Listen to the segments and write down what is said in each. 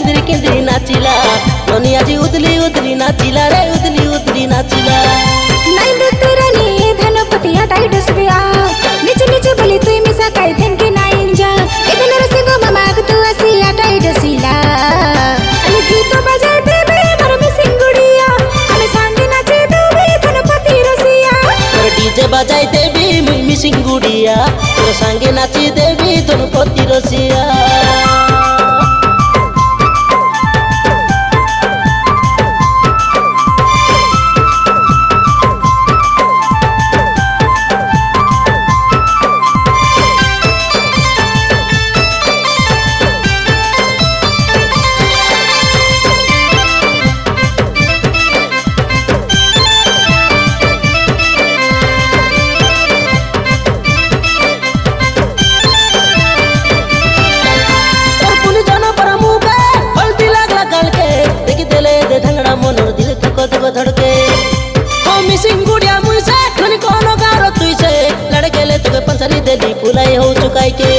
किंद्री किंद्री नाचिला ननी आजी उदली उदली नाचिला रे उदली उदली नाचिला नाही दुतरानी धनपतिया टाइडसबिया निच निच बोली तुई मिसा काय थेंके नाइंजा इधन रसिंगो मामाग तू असिया टाइडसिला अली गीत बजाय देबे मर मिसिंग गुड़िया हमें सांगे नाचे देबे धनपति रसिया मोर डीजे बजाई देवी मुई मिसिंग गुड़िया तोर संगे नाची देवी धनपति रसिया धड़के ओ मिसिंग गुड़िया मुझसे खनी कोनो गारो तुई से लड़के ले तुके पंसरी देली फुलाई हो चुकाई के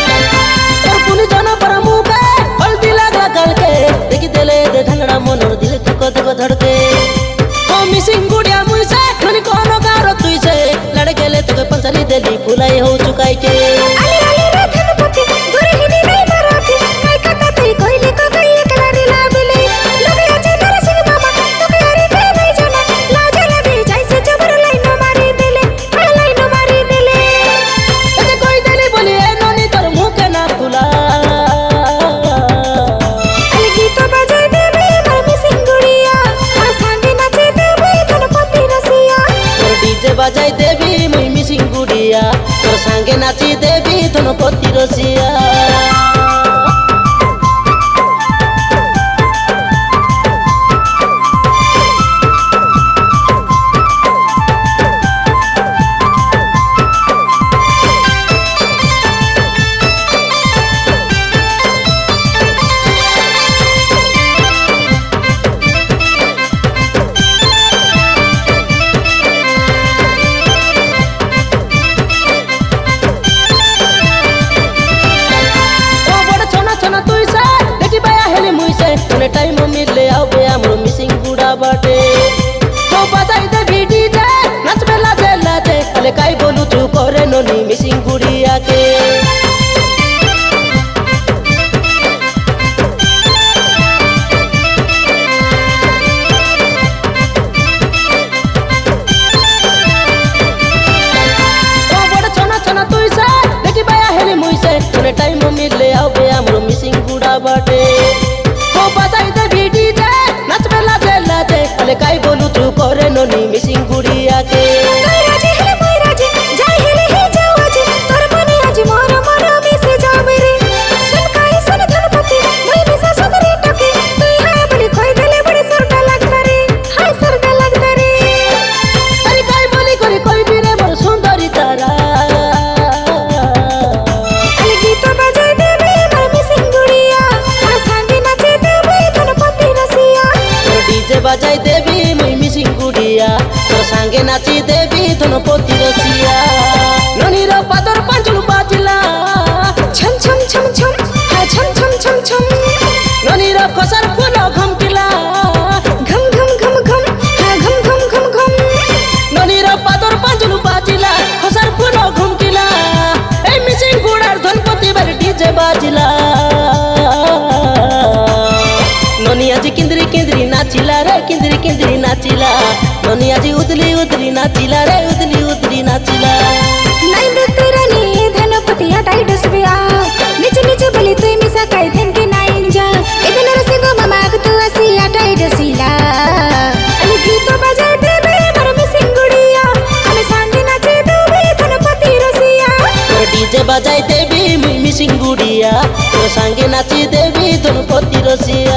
और पुनी जाना पर मुंह पे हल्दी लगा गल के देखी देले दे ढंगड़ा मनोर दिल थको थको धड़के ओ मिसिंग गुड़िया मुझसे खनी कोनो गारो तुई से लड़के ले तुके पंसरी देली फुलाई हो चुकाई के अली अली रे धनपति दुरहिनी नहीं मराठी काय कथा तई कोइले को गई एकलारी लाबले लगे अजे नरसिंह मामा तो प्यारी दे नहीं जाना लाज लगे जैसे जबर लाइन मारी देले लाइन मारी देले अरे कोई देली बोली ए नोनी तोर मुंह के ना खुला अली गीत बजाय देबे मर मिसिंग गुड़िया आ सांगे नाचे देबे धनपति रसिया तोर डीजे बजाई देवी मुई मिसिंग गुड़िया तोर संगे नाची देवी धनपति रसिया टाइम मिले आओ बे हमरो मिसिंग गुड़ा बाटे तो बजाई दे डीजे नाच बेला बेला दे अले काई बोलू तू करे नोनी मिसिंग गुड़िया के ओ बड़ छोना छोना तुई से देखी बाया हेली मुई से तने टाइम मिले आओ बे हमरो मिसिंग गुड़ा बाटे बजाई दे डीजे नाच बेला बेला दे अले काई बोलू तू करे नोनी मिसिंग गुड़िया के काय राजे हेले मोय राजे जाय हेले हे जाओ आजे तोर मने आज मोर मोर मिसे जावे रे सुन काय सुन धनपति मोय मिसा सुंदरी टके तुई हाय बोली खोई देले बड़े सरटा लगता रे हाय सरटा लगता रे अरे काई बोली कोरी कोई भी रे मोर सुंदरी तारा अली गीत बजाय देबे मर मिसिंग गुड़िया आ सांगे नाचे देबे धनपति रसिया डीजे बजाई देवी मुई मिसिंग गुड़िया तोर संगे नाची देवी धनपति रसिया ननी रो पादर पांचलु बाजिला छम छम छम छम हा छम छम छम छम ननी रो खसर फूलो घमकिला घम घम घम घम हा घम घम घम घम ननी रो पादर पांचलु बाजिला खसर फूलो घमकिला ए मिसिंग गुड़ार धनपति बार डीजे बाजिला ननी आजी किंद्री किंद्री नाचिला रे किंद्री किंद्री नाचिला ननी आजी उदली उदली नाचिला रे उदली उदली नाचिला नाही दुतरानी धनपतिया टाइडसबिया निच निच बोली तुई मिसा काय थेंके नाइंजा इधन रसिंगो मामाग तू असिया टाइडसिला अली गीत बजाय देबे मर मिसिंग गुड़िया हमें सांगे नाचे देबे धनपति रसिया तोर डीजे बजाई देवी मुई मिसिंग गुड़िया तोर संगे नाची देवी धनपति रसिया।